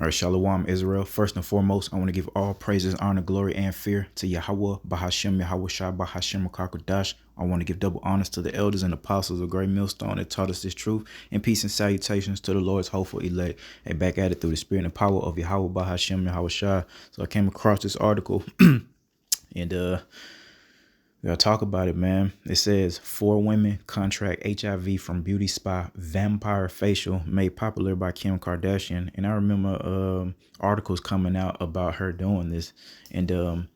All right, Shalom, Israel. First and foremost, I want to give all praises, honor, glory, and fear to Yahweh, Bahashem, Yahweh Shah, Bahashem, Kakadash. I want to give double honors to the elders and apostles of Great Millstone that taught us this truth, and peace and salutations to the Lord's hopeful elect, and back at it through the spirit and power of Yahweh, Bahashem, Yahweh Shah. So I came across this article, and we gotta talk about it, man. It says 4 women contract HIV from beauty spa vampire facial made popular by Kim Kardashian. And I remember articles coming out about her doing this. And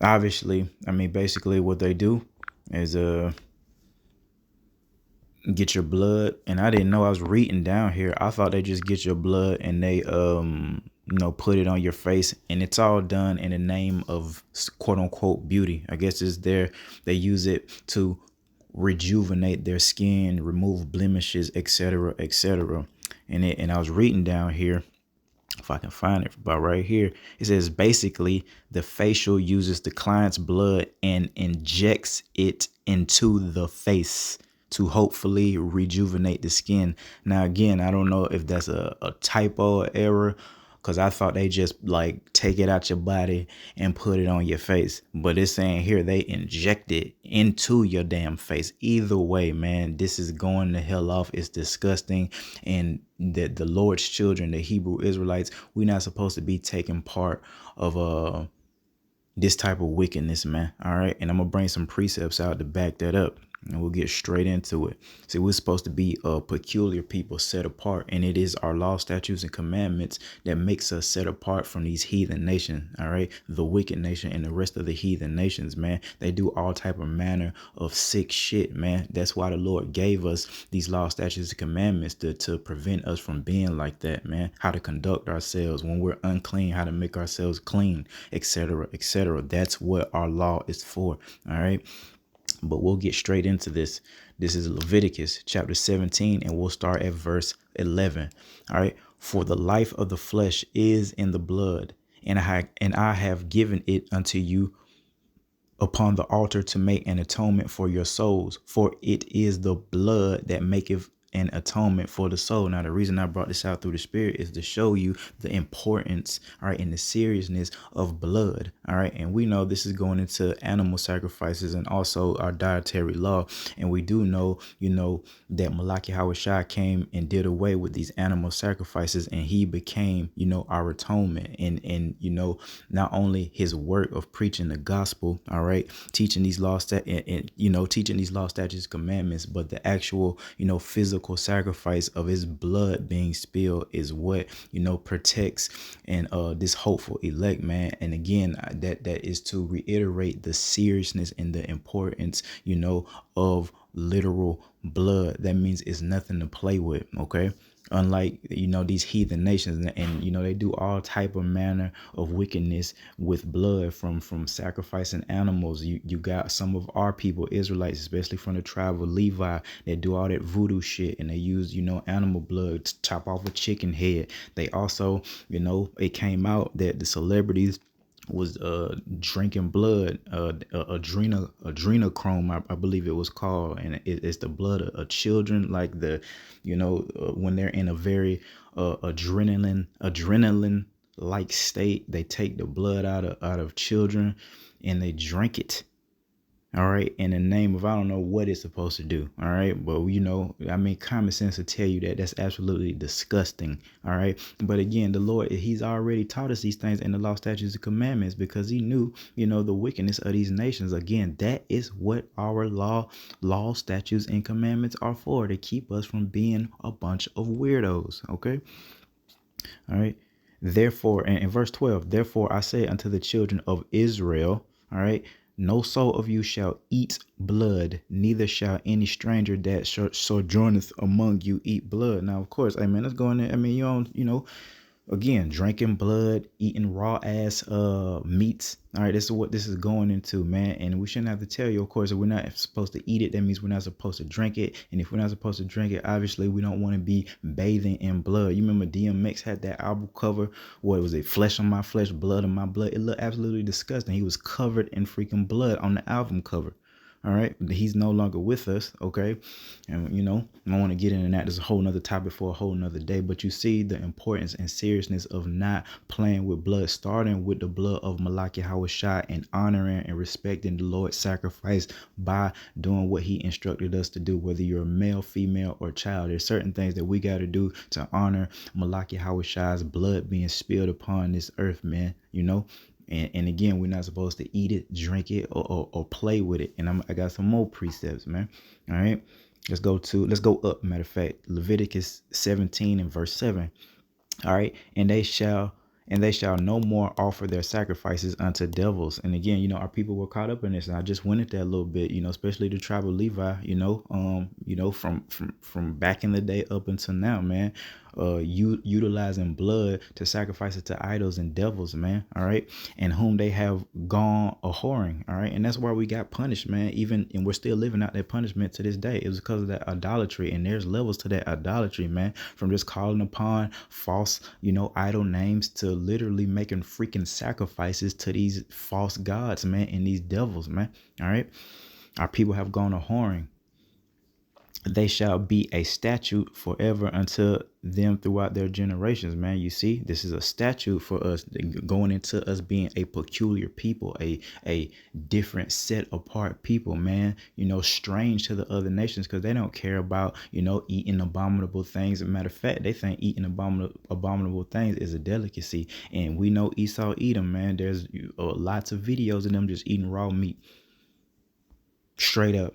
obviously, I mean, basically what they do is get your blood. And I didn't know, I was reading down here. I thought they just get your blood and they put it on your face, and it's all done in the name of quote unquote beauty. I guess it's there. They use it to rejuvenate their skin, remove blemishes, etc., etc. And I was reading down here, if I can find it, about right here. It says basically the facial uses the client's blood and injects it into the face to hopefully rejuvenate the skin. Now, again, I don't know if that's a typo or error, because I thought they just like take it out your body and put it on your face. But it's saying here they inject it into your damn face. Either way, man, this is going the hell off. It's disgusting. And that the Lord's children, the Hebrew Israelites, we're not supposed to be taking part of this type of wickedness, man. All right. And I'm going to bring some precepts out to back that up, and we'll get straight into it. See, we're supposed to be a peculiar people, set apart, and it is our law, statutes, and commandments that makes us set apart from these heathen nations. All right, the wicked nation and the rest of the heathen nations, man. They do all type of manner of sick shit, man. That's why the Lord gave us these law, statutes, and commandments to prevent us from being like that, man. How to conduct ourselves when we're unclean, how to make ourselves clean, etc., etc. That's what our law is for. All right. But we'll get straight into this. This is Leviticus chapter 17, and we'll start at verse 11. All right. For the life of the flesh is in the blood, and I have given it unto you upon the altar to make an atonement for your souls. For it is the blood that maketh an atonement for the soul. Now, the reason I brought this out through the spirit is to show you the importance, all right, and the seriousness of blood. All right. And we know this is going into animal sacrifices and also our dietary law. And we do know, that Malachi Hawashai came and did away with these animal sacrifices, and he became, our atonement. And not only his work of preaching the gospel, all right, teaching these laws teaching these law, statutes, commandments, but the actual, physical sacrifice of his blood being spilled is what, protects and this hopeful elect, man. And again, that is to reiterate the seriousness and the importance, of literal blood. That means it's nothing to play with. Okay. Unlike, these heathen nations, and they do all type of manner of wickedness with blood, from sacrificing animals. You got some of our people, Israelites, especially from the tribe of Levi, that do all that voodoo shit, and they use, animal blood to chop off a chicken head. They also, it came out that the celebrities was drinking blood, adrenochrome, I believe it was called, and it's the blood of children, like when they're in a very adrenaline like state. They take the blood out of children and they drink it. All right, in the name of, I don't know what it's supposed to do. All right, but common sense will tell you that that's absolutely disgusting. All right, but again, the Lord, he's already taught us these things in the law, statutes, and commandments, because he knew, the wickedness of these nations. Again, that is what our law, statutes, and commandments are for, to keep us from being a bunch of weirdos. Okay, all right. Therefore, and in verse 12, therefore I say unto the children of Israel, all right, no soul of you shall eat blood, neither shall any stranger that sojourneth among you eat blood. Now, of course, let's go in there. You don't, again, drinking blood, eating raw ass meats. All right, this is what this is going into, man. And we shouldn't have to tell you, of course, if we're not supposed to eat it, that means we're not supposed to drink it. And if we're not supposed to drink it, obviously we don't want to be bathing in blood. You remember DMX had that album cover, what was it, flesh on my flesh, blood on my blood? It looked absolutely disgusting. He was covered in freaking blood on the album cover. All right. He's no longer with us. Okay. And, I want to get into that. There's a whole nother topic for a whole nother day. But you see the importance and seriousness of not playing with blood, starting with the blood of Malachi Hawashai and honoring and respecting the Lord's sacrifice by doing what he instructed us to do, whether you're a male, female, or child. There's certain things that we got to do to honor Malachi Hawashai's blood being spilled upon this earth, man. And again, we're not supposed to eat it, drink it, or play with it. And I got some more precepts, man. All right. Let's go up. Matter of fact, Leviticus 17 and verse 7. All right. And they shall no more offer their sacrifices unto devils. And again, our people were caught up in this, and I just went at that a little bit, especially the tribe of Levi, from back in the day up until now, man. Utilizing blood to sacrifice it to idols and devils, man. All right. And whom they have gone a whoring. All right. And that's why we got punished, man. And we're still living out that punishment to this day. It was because of that idolatry. And there's levels to that idolatry, man. From just calling upon false, idol names to literally making freaking sacrifices to these false gods, man, and these devils, man. All right. Our people have gone a whoring. They shall be a statute forever unto them throughout their generations, man. You see, this is a statute for us, going into us being a peculiar people, a different set apart people, man. Strange to the other nations, because they don't care about eating abominable things. As a matter of fact, they think eating abominable things is a delicacy, and we know Esau eat them, man. There's lots of videos of them just eating raw meat, straight up.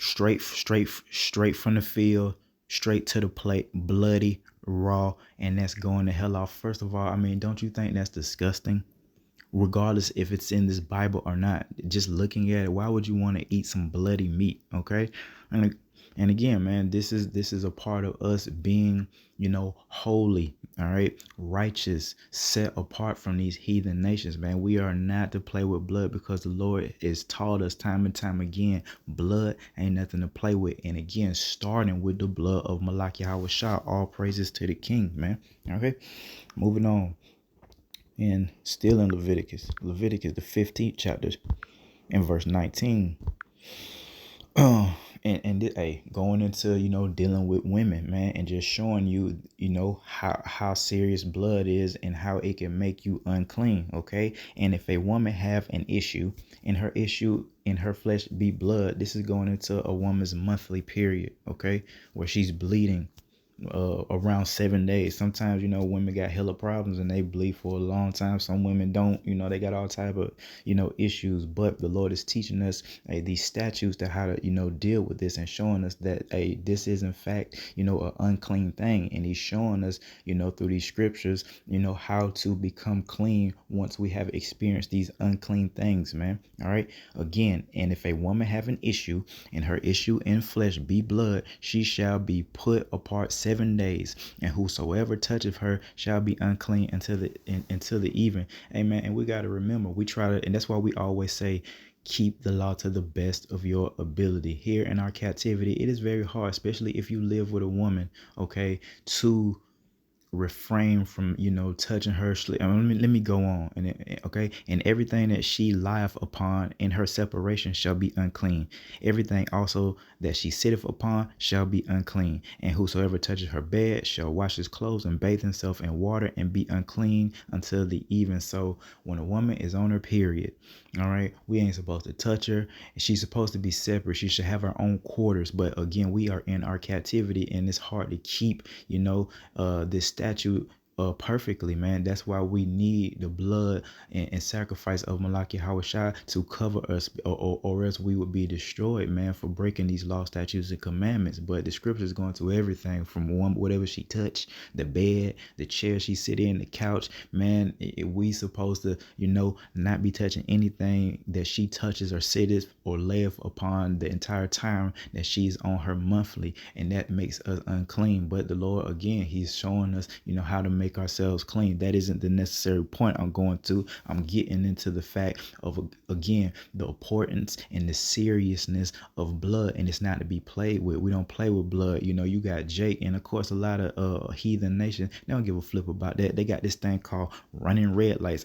Straight from the field, straight to the plate, bloody, raw, and that's going the hell off. First of all, I mean, don't you think that's disgusting? Regardless if it's in this Bible or not, just looking at it, why would you want to eat some bloody meat? Okay. And again, man, this is a part of us being, holy, all right, righteous, set apart from these heathen nations, man. We are not to play with blood, because the Lord has taught us time and time again, blood ain't nothing to play with. And again, starting with the blood of Malachi Hawashai, all praises to the King, man. Okay, moving on. And still in Leviticus, the 15th chapter, in verse 19. Going into dealing with women, man, and just showing you how serious blood is and how it can make you unclean. Okay. And if a woman have an issue and her issue in her flesh be blood, this is going into a woman's monthly period, okay, where she's bleeding around 7 days. Sometimes women got hella problems and they bleed for a long time. Some women don't, they got all type of issues. But the Lord is teaching us these statutes to how to deal with this, and showing us that this is in fact an unclean thing. And he's showing us through these scriptures how to become clean once we have experienced these unclean things, man. All right. Again, and if a woman have an issue and her issue in flesh be blood, she shall be put apart 7 days, and whosoever toucheth her shall be unclean until the even. Amen. And we got to remember, and that's why we always say, keep the law to the best of your ability. Here in our captivity, it is very hard, especially if you live with a woman, okay, to refrain from touching her sleep. Let me go on. And everything that she lieth upon in her separation shall be unclean. Everything also that she sitteth upon shall be unclean. And whosoever touches her bed shall wash his clothes and bathe himself in water and be unclean until the even. So when a woman is on her period, all right, we ain't supposed to touch her. She's supposed to be separate. She should have her own quarters. But again, we are in our captivity, and it's hard to keep this statute perfectly, man. That's why we need the blood and sacrifice of Malachi Hawashai to cover us, or else we would be destroyed, man, for breaking these law, statutes, and commandments. But the scriptures going to everything from whatever she touched, the bed, the chair she sit in, the couch, man. We supposed to not be touching anything that she touches or sitteth or layeth upon the entire time that she's on her monthly, and that makes us unclean. But the Lord, again, he's showing us how to make make ourselves clean. That isn't the necessary point I'm going to. I'm getting into the fact of, again, the importance and the seriousness of blood, and it's not to be played with. We don't play with blood. You got Jake, and of course a lot of heathen nations, they don't give a flip about that. They got this thing called running red lights.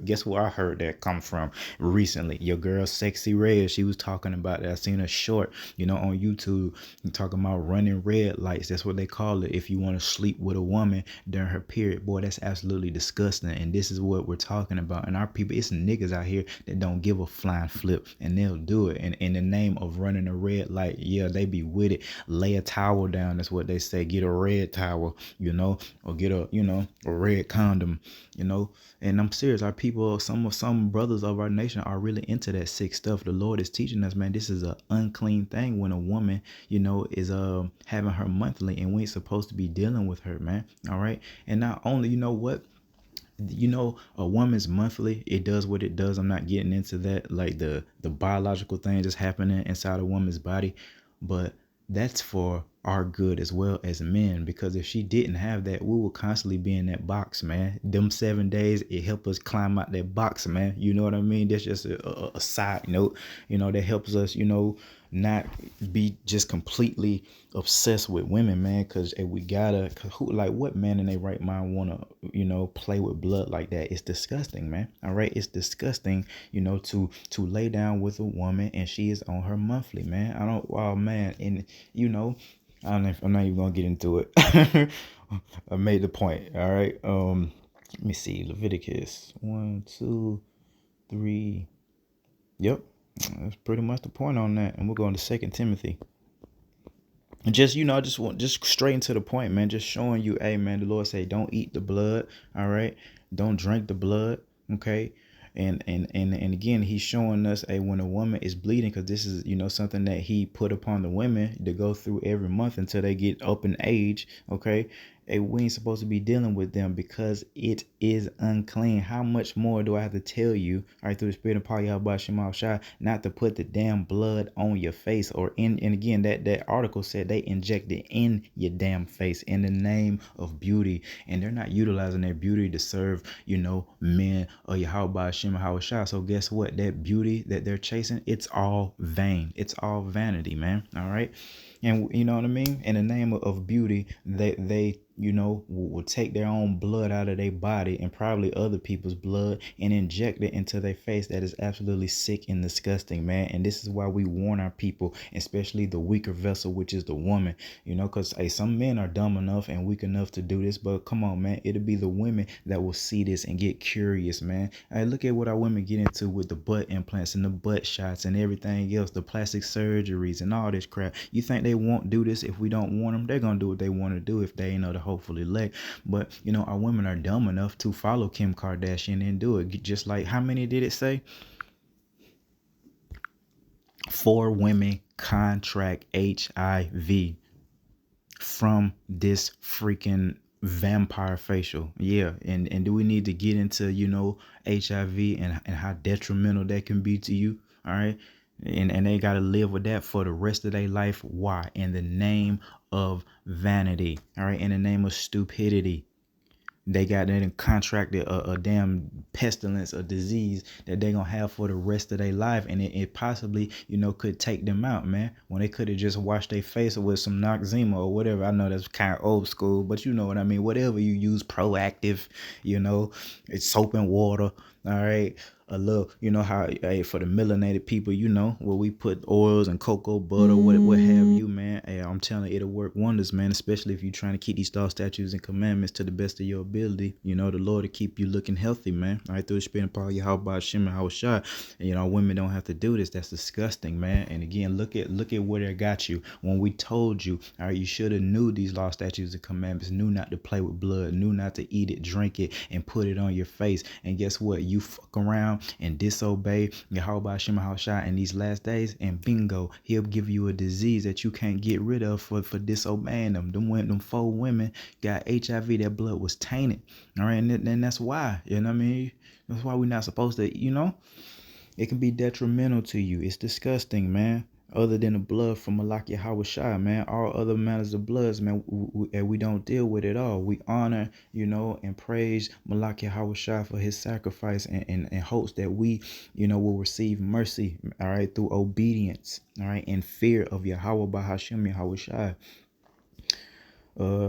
Guess where I heard that come from recently? Your girl Sexy Red, she was talking about that. I seen a short, on YouTube, talking about running red lights. That's what they call it if you want to sleep with a woman during her period. Boy, that's absolutely disgusting. And this is what we're talking about. And our people, it's niggas out here that don't give a flying flip, and they'll do it. And in the name of running a red light, yeah, they be with it. Lay a towel down. That's what they say. Get a red towel, or get a red condom, And I'm serious. Our people, some brothers of our nation are really into that sick stuff. The Lord is teaching us, man, this is an unclean thing when a woman, is having her monthly, and we ain't supposed to be dealing with her, man. All right. And not only, what, a woman's monthly, it does what it does. I'm not getting into that, like the biological thing just happening inside a woman's body, but that's for our good as well as men, because if she didn't have that, we will constantly be in that box, man. Them 7 days, it helped us climb out that box, man. You know what I mean? That's just a side note, that helps us, not be just completely obsessed with women, man, because we gotta, what man in their right mind wanna, play with blood like that? It's disgusting, man. All right, it's disgusting, to lay down with a woman and she is on her monthly, man. Oh man, and I'm not even gonna get into it. I made the point. All right. Let me see. Leviticus 1, 2, 3. Yep. That's pretty much the point on that. And we're going to 2 Timothy. And just, I just want straight into the point, man. Just showing you, hey man, the Lord say, don't eat the blood. All right. Don't drink the blood. Okay. And again, he's showing us, when a woman is bleeding, because this is, something that he put upon the women to go through every month until they get up in age. Okay. We ain't supposed to be dealing with them because it is unclean. How much more do I have to tell you, all right, through the spirit of power, Yahweh Shema Shai, not to put the damn blood on your face, or and again, that article said they inject it in your damn face in the name of beauty, and they're not utilizing their beauty to serve, men or Yahweh Shema Shai. So guess what? That beauty that they're chasing, it's all vain. It's all vanity, man. All right. And you know what I mean? In the name of beauty, they will take their own blood out of their body and probably other people's blood and inject it into their face. That is absolutely sick and disgusting, man. And this is why we warn our people, especially the weaker vessel, which is the woman, because some men are dumb enough and weak enough to do this. But come on, man, it'll be the women that will see this and get curious, man. Hey, look at what our women get into with the butt implants and the butt shots and everything else, the plastic surgeries and all this crap. You think they won't do this if we don't warn them? They're going to do what they want to do if they ain't know the hopefully elect. But our women are dumb enough to follow Kim Kardashian and do it. Just like, how many did it say? 4 women contract HIV from this freaking vampire facial. Yeah. And do we need to get into HIV and how detrimental that can be to you? All right. And they got to live with that for the rest of their life. Why? In the name of vanity. All right. In the name of stupidity. They contracted a damn pestilence, a disease that they're going to have for the rest of their life. And it possibly, could take them out, man. When they could have just washed their face with some Noxzema or whatever. I know that's kind of old school, but you know what I mean. Whatever you use, proactive, it's soap and water. All right. A little, how for the melanated people, where we put oils and cocoa butter, what have you, man. Hey, I'm telling you, it'll work wonders, man. Especially if you're trying to keep these laws, statutes, and commandments to the best of your ability. The Lord to keep you looking healthy, man. All right, through the spirit and power, Yahweh Shema Hawashai. And women don't have to do this. That's disgusting, man. And again, look at where they got you. When we told you, all right, you should have knew these laws, statutes, and commandments, knew not to play with blood, knew not to eat it, drink it, and put it on your face. And guess what? You fuck around and disobey Yahweh Shema Hawashai in these last days, and bingo, he'll give you a disease that you can't get rid of for disobeying them. Them 4 women got HIV. Their blood was tainted. All right, and then that's why, what I mean? That's why we're not supposed to, it can be detrimental to you. It's disgusting, man. other than the blood from Malak Yahweh, man. All other matters of bloods, man, we don't deal with it all. We honor, and praise Malak Yahweh for his sacrifice, and hopes that we, will receive mercy, all right, through obedience, all right, and fear of Yahweh Bahashim Yahweh.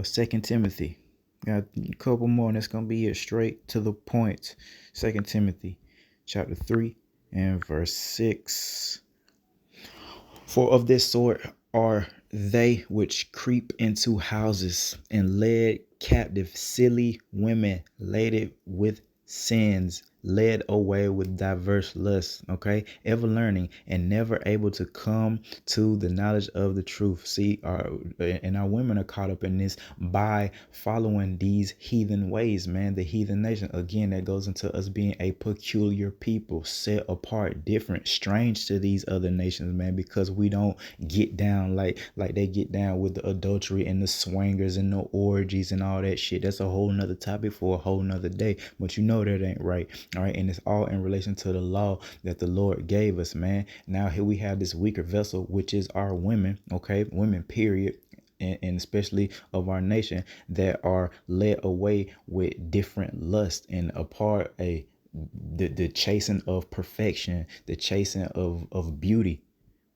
2 Timothy. Got a couple more, and that's gonna be it, straight to the point. 2 Timothy chapter 3 and verse 6. For of this sort are they which creep into houses and led captive silly women laden with sins, led away with diverse lusts, okay, ever learning and never able to come to the knowledge of the truth. See, our women are caught up in this by following these heathen ways, man. The heathen nation, again, that goes into us being a peculiar people, set apart, different, strange to these other nations, man, because we don't get down like they get down with the adultery and the swangers and the orgies and all that shit. That's a whole nother topic for a whole nother day, but that ain't right. All right, and it's all in relation to the law that the Lord gave us, man. Now here we have this weaker vessel, which is our women, okay, women, period. And especially of our nation, that are led away with different lust and apart the chasing of perfection, the chasing of beauty,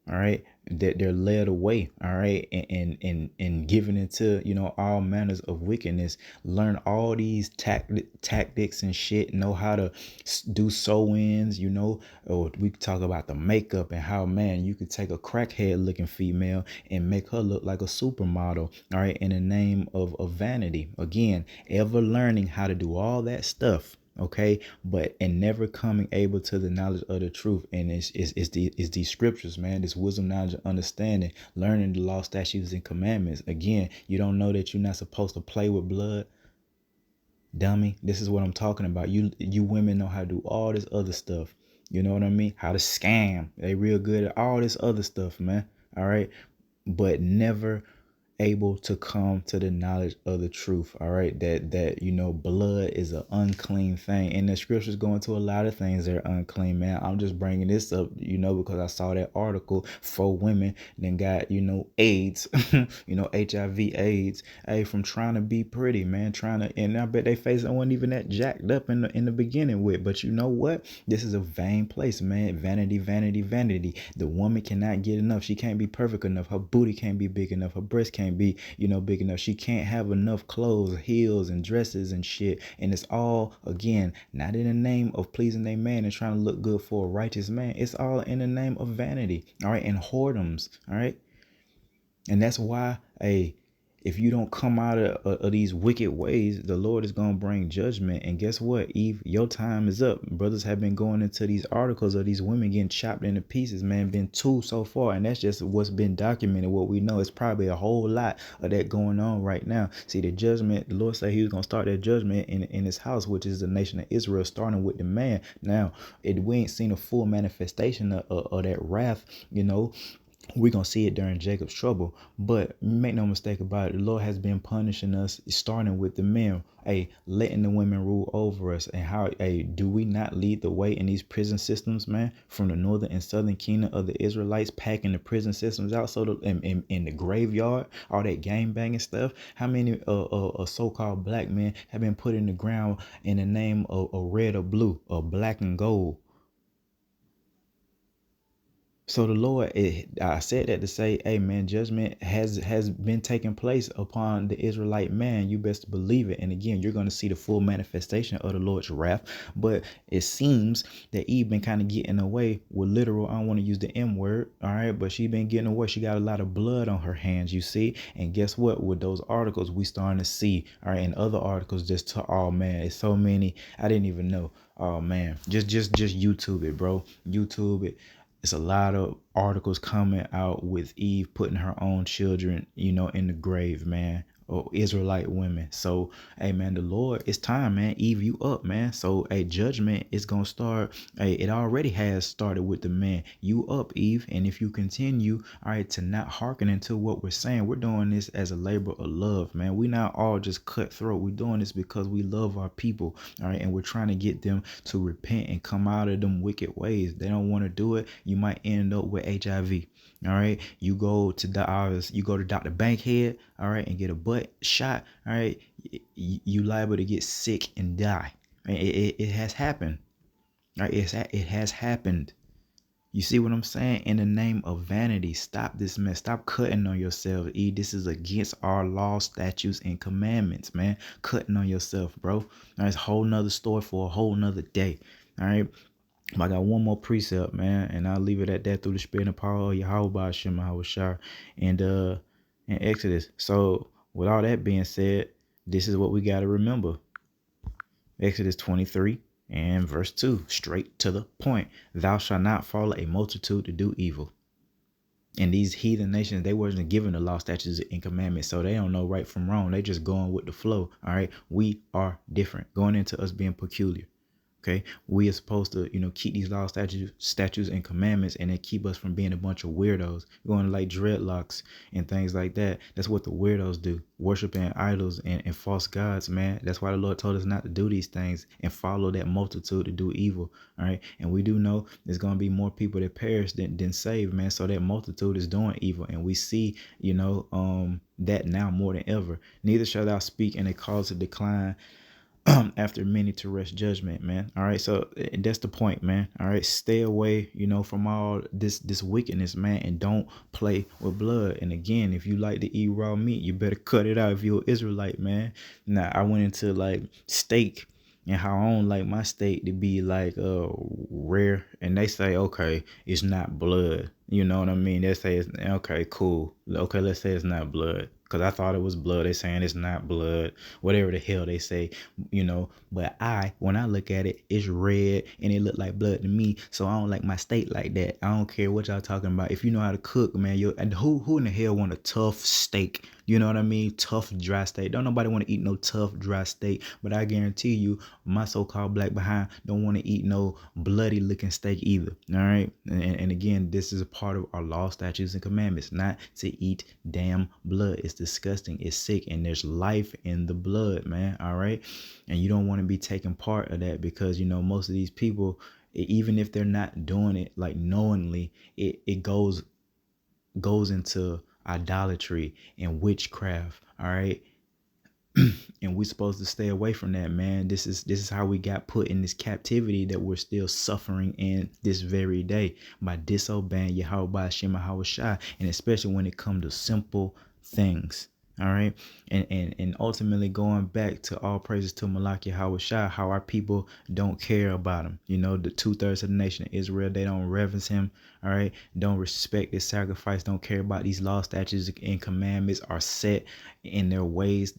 all right, that they're led away, all right, and given into, all manners of wickedness, learn all these tactics and shit, know how to do sew-ins, or we could talk about the makeup and how, man, you could take a crackhead looking female and make her look like a supermodel, all right, in the name of vanity. Again, ever learning how to do all that stuff, okay, but and never coming able to the knowledge of the truth. And it's these scriptures, man, this wisdom, knowledge, and understanding, learning the law, statutes, and commandments. Again, you don't know that you're not supposed to play with blood, dummy. This is what I'm talking about. You women know how to do all this other stuff, you know what I mean, how to scam. They real good at all this other stuff, man, all right, but never able to come to the knowledge of the truth, all right, that blood is an unclean thing, and the scriptures go into a lot of things that are unclean, man. I'm just bringing this up, because I saw that article, 4 women then got AIDS, HIV AIDS, hey, from trying to be pretty, man, and I bet they face wasn't even that jacked up in the beginning with, but you know what, this is a vain place, man. Vanity, vanity, vanity. The woman cannot get enough. She can't be perfect enough. Her booty can't be big enough. Her breast can't be, big enough. She can't have enough clothes, heels, and dresses and shit. And it's all, again, not in the name of pleasing a man and trying to look good for a righteous man. It's all in the name of vanity, all right, and whoredoms, all right. And that's why, if you don't come out of these wicked ways, the Lord is going to bring judgment. And guess what, Eve? Your time is up. Brothers have been going into these articles of these women getting chopped into pieces, man. Been 2 so far. And that's just what's been documented. What we know is probably a whole lot of that going on right now. See, the judgment, the Lord said he was going to start that judgment in his house, which is the nation of Israel, starting with the man. Now, we ain't seen a full manifestation of that wrath, we're going to see it during Jacob's trouble. But make no mistake about it, the Lord has been punishing us, starting with the men, letting the women rule over us. And how, do we not lead the way in these prison systems, man, from the northern and southern kingdom of the Israelites, packing the prison systems out, so in the graveyard, all that gang banging stuff? How many so-called black men have been put in the ground in the name of red or blue or black and gold? So the Lord, I said that to say, hey man, judgment has been taking place upon the Israelite man. You best believe it. And again, you're going to see the full manifestation of the Lord's wrath. But it seems that Eve been kind of getting away with literal. I don't want to use the M word, all right, but she been getting away. She got a lot of blood on her hands, you see. And guess what? With those articles, we starting to see, all right, and other articles just to, oh man, it's so many. I didn't even know. Oh man, just YouTube it, bro. YouTube it. It's a lot of articles coming out with Eve putting her own children, in the grave, man. or Israelite women. So, hey man, the Lord, it's time, man. Eve, you up, man. So a judgment is gonna start. Hey, it already has started with the man. You up, Eve. And if you continue, all right, to not hearken into what we're saying, we're doing this as a labor of love, man. We not all just cutthroat. We're doing this because we love our people, all right, and we're trying to get them to repent and come out of them wicked ways. They don't want to do it. You might end up with HIV. All right, you go to Dr. Bankhead, all right, and get a butt shot. All right, you liable to get sick and die. It has happened. All right, it has happened. You see what I'm saying? In the name of vanity, stop this mess. Stop cutting on yourself. This is against our law, statutes, and commandments, man. Cutting on yourself, bro. That's a whole nother story for a whole nother day. All right. I got one more precept, man, and I'll leave it at that through the spirit and power of Yahweh by Hashem Shah and in Exodus. So with all that being said, this is what we gotta remember. Exodus 23 and verse 2, straight to the point. Thou shalt not follow a multitude to do evil. And these heathen nations, they wasn't given the law, statutes, and commandments, so they don't know right from wrong. They just going with the flow. All right, we are different, going into us being peculiar. Okay, we are supposed to, keep these laws, statutes, and commandments, and then keep us from being a bunch of weirdos, going like dreadlocks and things like that. That's what the weirdos do, worshiping idols and false gods, man. That's why the Lord told us not to do these things and follow that multitude to do evil. All right, and we do know there's gonna be more people that perish than saved, man. So that multitude is doing evil, and we see, that now more than ever. Neither shall thou speak in a cause of decline after many to rest judgment, man. All right, so that's the point, man. All right, stay away, from all this wickedness, man, and don't play with blood. And again, if you like to eat raw meat, you better cut it out if you're an Israelite, man. Now I went into like steak and how I don't like my steak to be like rare, and they say okay, it's not blood. You know what I mean? They say it's okay, cool. Okay, let's say it's not blood. Cause I thought it was blood. They saying it's not blood. Whatever the hell they say, But when I look at it, it's red and it look like blood to me. So I don't like my steak like that. I don't care what y'all talking about. If you know how to cook, man, and who in the hell want a tough steak? You know what I mean? Tough, dry steak. Don't nobody want to eat no tough, dry steak. But I guarantee you, my so-called black behind don't want to eat no bloody looking steak either. All right. And again, this is a part of our law, statutes, and commandments, not to eat damn blood. It's disgusting. It's sick. And there's life in the blood, man. All right. And you don't want to be taking part of that because, most of these people, even if they're not doing it like knowingly, it goes into idolatry and witchcraft. All right. And we're supposed to stay away from that, man. This is how we got put in this captivity that we're still suffering in this very day by disobeying Yahweh by Hashem Shai, and especially when it comes to simple things. All right. And ultimately going back to all praises to Malak Yahweh Shai, how our people don't care about him. The 2/3 of the nation of Israel, they don't reverence him. All right. Don't respect his sacrifice. Don't care about these law, statutes, and commandments are set in their ways.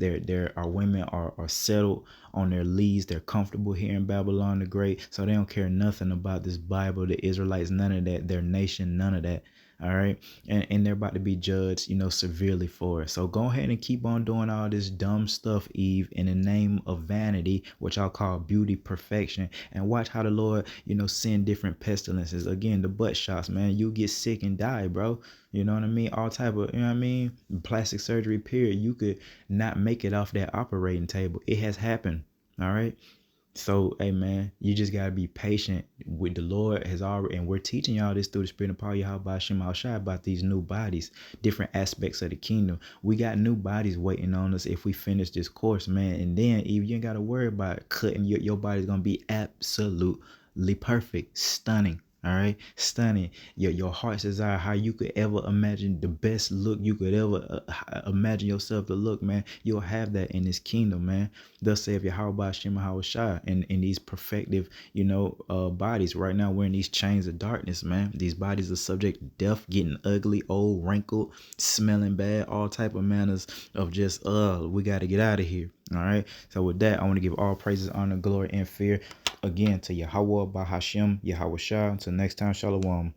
Our women are settled on their leads. They're comfortable here in Babylon the Great. So they don't care nothing about this Bible, the Israelites, none of that, their nation, none of that. All right. And they're about to be judged, severely for it. So go ahead and keep on doing all this dumb stuff, Eve, in the name of vanity, which I'll call beauty perfection. And watch how the Lord, send different pestilences. Again, the butt shots, man. You get sick and die, bro. You know what I mean? All type of, plastic surgery, period. You could not make it off that operating table. It has happened. All right. So, hey, man, you just got to be patient with the Lord has already, and we're teaching y'all this through the spirit of power, Yahweh Shem Shai, about these new bodies, different aspects of the kingdom. We got new bodies waiting on us if we finish this course, man. And then if you ain't got to worry about cutting, your body's going to be absolutely perfect, stunning. All right, stunning. Your heart's desire, how you could ever imagine the best look you could ever imagine yourself to look, man. You'll have that in this kingdom, man. Thus saith Yahweh Shem Shai, in these perfective, bodies. Right now, we're in these chains of darkness, man. These bodies are subject to death, getting ugly, old, wrinkled, smelling bad, all type of manners of just, we got to get out of here. All right. So with that, I want to give all praises, honor, glory, and fear again to Yahweh by Hashem, Yahweh Shah. Until next time, Shalom.